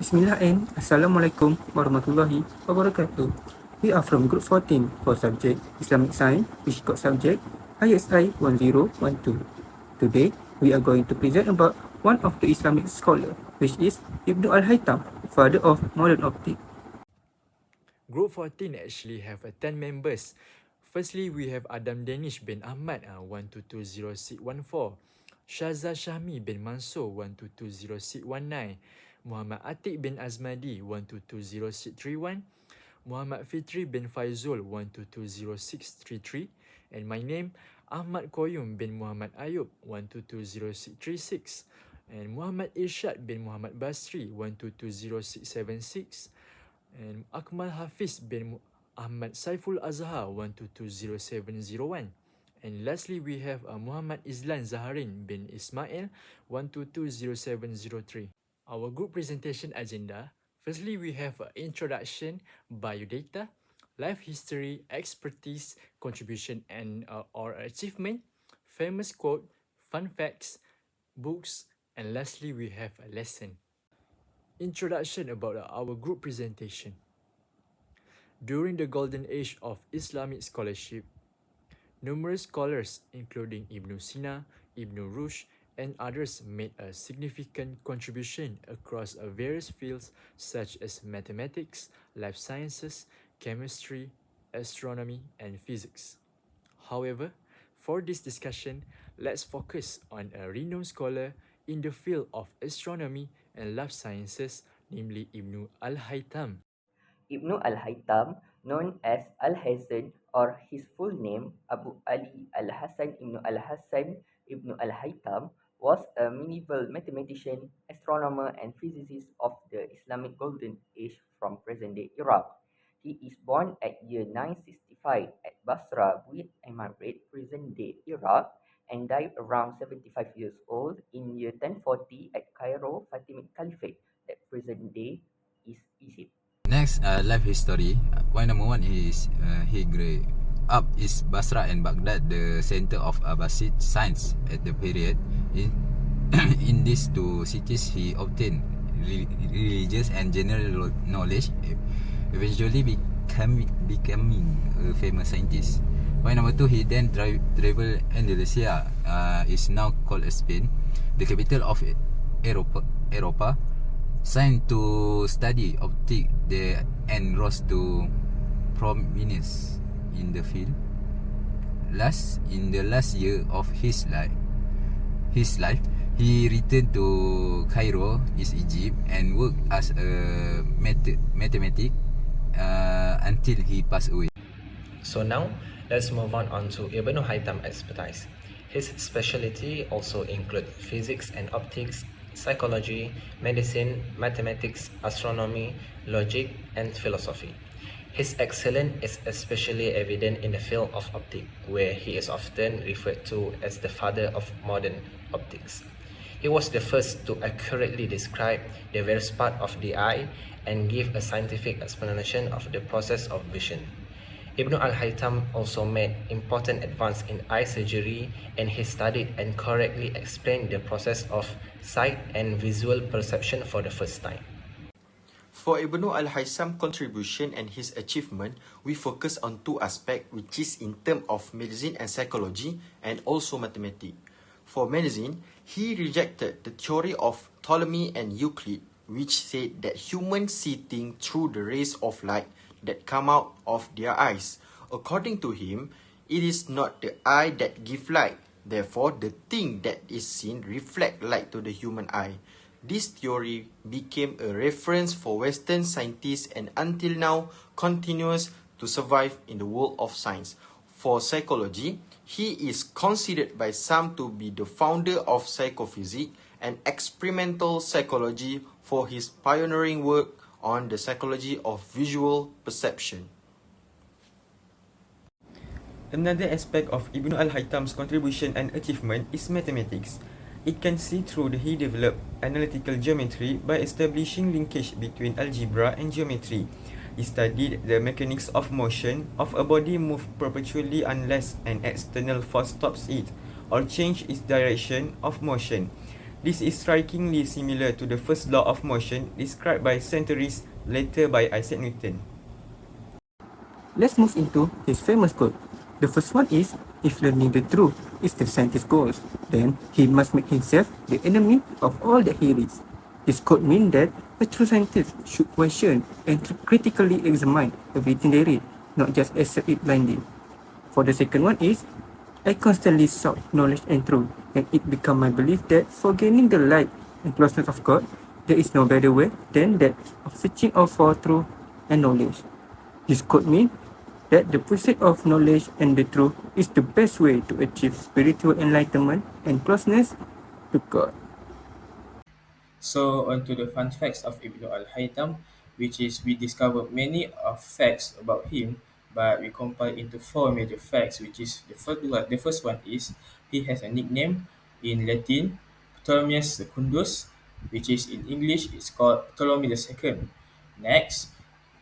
Bismillah and Assalamualaikum warahmatullahi wabarakatuh. We are from Group 14 for subject Islamic Science, which got subject ISI1012. Today, we are going to present about one of the Islamic scholar, which is Ibn Al-Haitam, father of modern optics. Group 14 actually have 10 members. Firstly, we have Danish bin Ahmad 12200614, Shaza Syahmi bin Mansor 12200619, Muhammad Atiq bin Azmadi 12200631, Muhammad Fitri bin Faizul 12200633, and my name Ahmad Qayyum bin Muhammad Ayob 12200636, and Muhammad Irsyad bin Muhammad Basri 12200676, and Akmal Hafiz bin Ahmad Saifulazhar 12200701. And lastly, we have Muhammad Eizlan Zaharin bin Ismail 12200703. Our group presentation agenda. Firstly, we have introduction, biodata, life history, expertise, contribution and or achievement, famous quote, fun facts, books, and lastly, we have a lesson. Introduction about our group presentation. During the golden age of Islamic scholarship, numerous scholars including Ibn Sina, Ibn Rushd, and others made a significant contribution across various fields such as mathematics, life sciences, chemistry, astronomy, and physics. However, for this discussion, let's focus on a renowned scholar in the field of astronomy and life sciences, namely Ibn Al-Haitam. Ibn Al-Haitam, known as Al-Hasan or his full name Abu Ali Al-Hasan Ibn Al-Hasan Ibn Al-Haitam, was a medieval mathematician, astronomer and physicist of the Islamic Golden Age from present-day Iraq. He is born at year 965 at Basra, Buit Emirate, present-day Iraq, and died around 75 years old in year 1040 at Cairo, Fatimid Caliphate, at present-day East Egypt. Next, life history. Number one is he grew up is Basra and Baghdad, the center of Abbasid science at the period. In these two cities, he obtained religious and general knowledge, eventually becoming a famous scientist. Point number two, he then traveled Andalusia, is now called Spain, the capital of Europa, signed to study optics there and rose to prominence in the field. In the last year of his life, he returned to Cairo, East Egypt, and worked as a mathematician until he passed away. So now, let's move on to Ibn Haitam expertise. His specialty also include physics and optics, psychology, medicine, mathematics, astronomy, logic, and philosophy. His excellence is especially evident in the field of optics, where he is often referred to as the father of modern optics. He was the first to accurately describe the various parts of the eye and give a scientific explanation of the process of vision. Ibn Al-Haitam also made important advances in eye surgery, and he studied and correctly explained the process of sight and visual perception for the first time. For Ibn Al-Haitam's contribution and his achievement, we focus on two aspects, which is in terms of medicine and psychology, and also mathematics. For medicine, he rejected the theory of Ptolemy and Euclid, which said that humans see things through the rays of light that come out of their eyes. According to him, it is not the eye that gives light. Therefore, the thing that is seen reflects light to the human eye. This theory became a reference for Western scientists and until now continues to survive in the world of science. For psychology, he is considered by some to be the founder of psychophysics and experimental psychology for his pioneering work on the psychology of visual perception. Another aspect of Ibn Al-Haitam's contribution and achievement is mathematics. It can see through that he developed analytical geometry by establishing linkage between algebra and geometry. He studied the mechanics of motion of a body moved perpetually unless an external force stops it or changes its direction of motion. This is strikingly similar to the first law of motion described by centuries later by Isaac Newton. Let's move into his famous quote. The first one is, if learning the truth is the scientist's goal, then he must make himself the enemy of all that he reads. This quote means that a true scientist should question and critically examine everything they read, not just accept it blindly. For the second one is, I constantly sought knowledge and truth, and it became my belief that for gaining the light and closeness of God, there is no better way than that of searching out for truth and knowledge. This quote means that the pursuit of knowledge and the truth is the best way to achieve spiritual enlightenment and closeness to God. So on to the fun facts of Ibn Al-Haytham, which is we discovered many of facts about him, but we compile into four major facts, which is the first one is he has a nickname in Latin, Ptolemyus Secundus, which is in English it's called Ptolemy II. Next,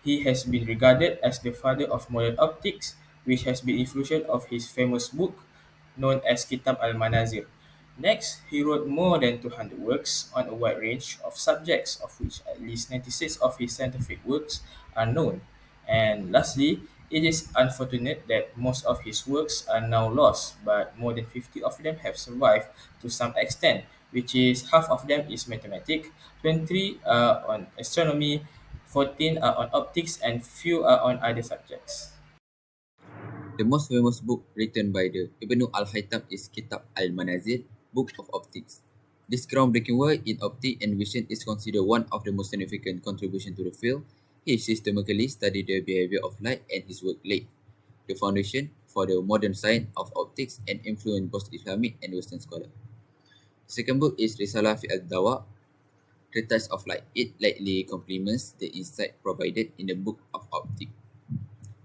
he has been regarded as the father of modern optics, which has been influential of his famous book known as Kitab al-Manazir. Next, he wrote more than 200 works on a wide range of subjects, of which at least 96 of his scientific works are known. And lastly, it is unfortunate that most of his works are now lost, but more than 50 of them have survived to some extent, which is half of them is mathematics, 23 are on astronomy, 14 are on optics, and few are on other subjects. The most famous book written by the Ibn Al-Haytham is Kitab al-Manazil, Book of Optics. This groundbreaking work in optics and vision is considered one of the most significant contributions to the field. He systematically studied the behavior of light, and his work laid the foundation for the modern science of optics and influenced both Islamic and Western scholars. The second book is Risalah fi al-Dawa, Treatise of Light. It lightly complements the insight provided in the Book of Optics.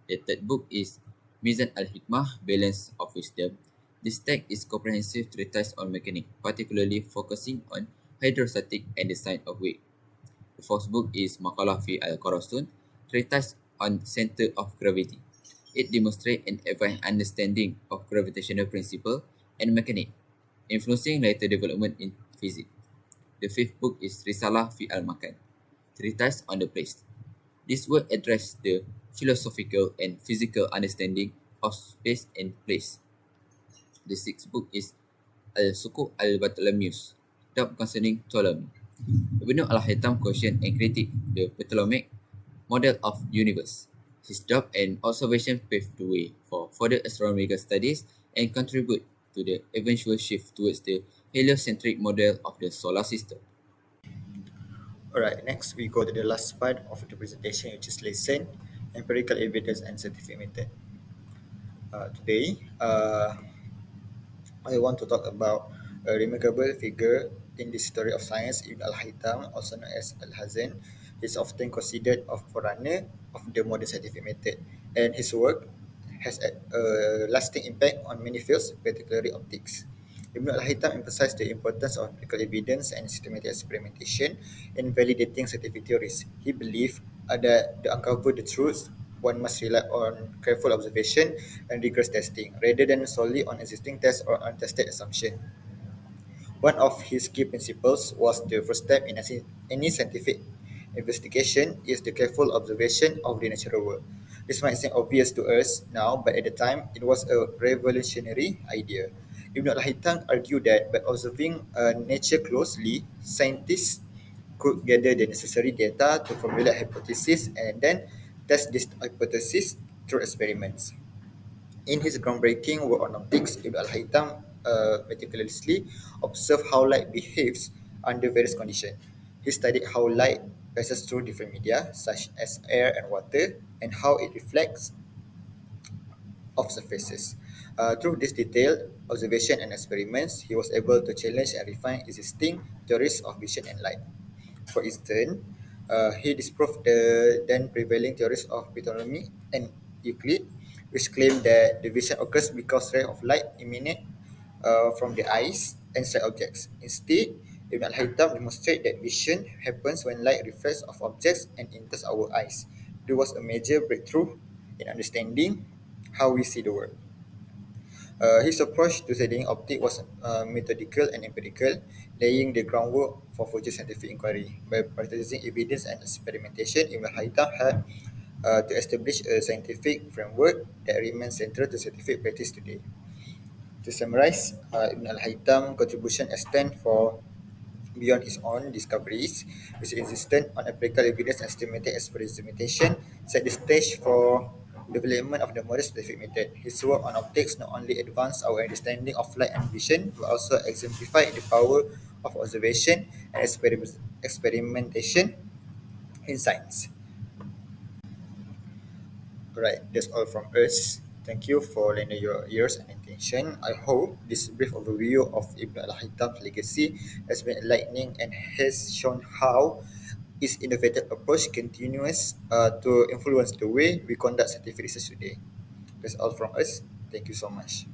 The third book is Mizan al-Hikmah, Balance of Wisdom. This text is comprehensive treatise on mechanics, particularly focusing on hydrostatic and the science of weight. The fourth book is Maqalah fi al-Qarasun, treatise on center of gravity. It demonstrates an advanced understanding of gravitational principle and mechanics, influencing later development in physics. The fifth book is Risalah fi al-Makan, treatise on the place. This work addresses the philosophical and physical understanding of space and place. The sixth book is Al-Suku al-Batalamus, Doubt Concerning Ptolemy. Ibn al-Haytham questioned and critiqued the Ptolemaic model of universe. His doubt and observation paved the way for further astronomical studies and contribute to the eventual shift towards the heliocentric model of the solar system. Alright, next we go to the last part of the presentation, which is lesson, empirical evidence and scientific method. Today, I want to talk about a remarkable figure in the story of science, Ibn Al-Haytham, also known as Al-Hazan. He is often considered a forerunner of the modern scientific method, and his work has a lasting impact on many fields, particularly optics. Ibn Al-Haytham emphasized the importance of empirical evidence and systematic experimentation in validating scientific theories. He believed that to uncover the truth, one must rely on careful observation and rigorous testing, rather than solely on existing tests or untested assumptions. One of his key principles was the first step in any scientific investigation is the careful observation of the natural world. This might seem obvious to us now, but at the time it was a revolutionary idea. Ibn al-Haytham argued that by observing nature closely, scientists could gather the necessary data to formulate hypotheses and then test this hypothesis through experiments. In his groundbreaking work on optics, Ibn al-Haytham meticulously observed how light behaves under various conditions. He studied how light passes through different media, such as air and water, and how it reflects off surfaces. Through this detailed observation and experiments, he was able to challenge and refine existing theories of vision and light. For instance, he disproved the then prevailing theories of Ptolemy and Euclid, which claimed that the vision occurs because rays of light emanate from the eyes and sight objects. Instead, Ibn al-Haytham demonstrated that vision happens when light reflects off objects and enters our eyes. There was a major breakthrough in understanding how we see the world. His approach to studying optics was methodical and empirical, laying the groundwork for future scientific inquiry. By prioritizing evidence and experimentation, Ibn Haytham had to establish a scientific framework that remains central to scientific practice today. To summarize, Ibn al-Haytham contribution extend for beyond his own discoveries, his insistence on empirical evidence and systematic experimentation set the stage for development of the modern scientific method. His work on optics not only advanced our understanding of light and vision, but also exemplified the power of observation and experimentation in science. Right, that's all from us. Thank you for lending your ears and attention. I hope this brief overview of Ibn al-Haytam's legacy has been enlightening and has shown how his innovative approach continues to influence the way we conduct scientific research today. That's all from us. Thank you so much.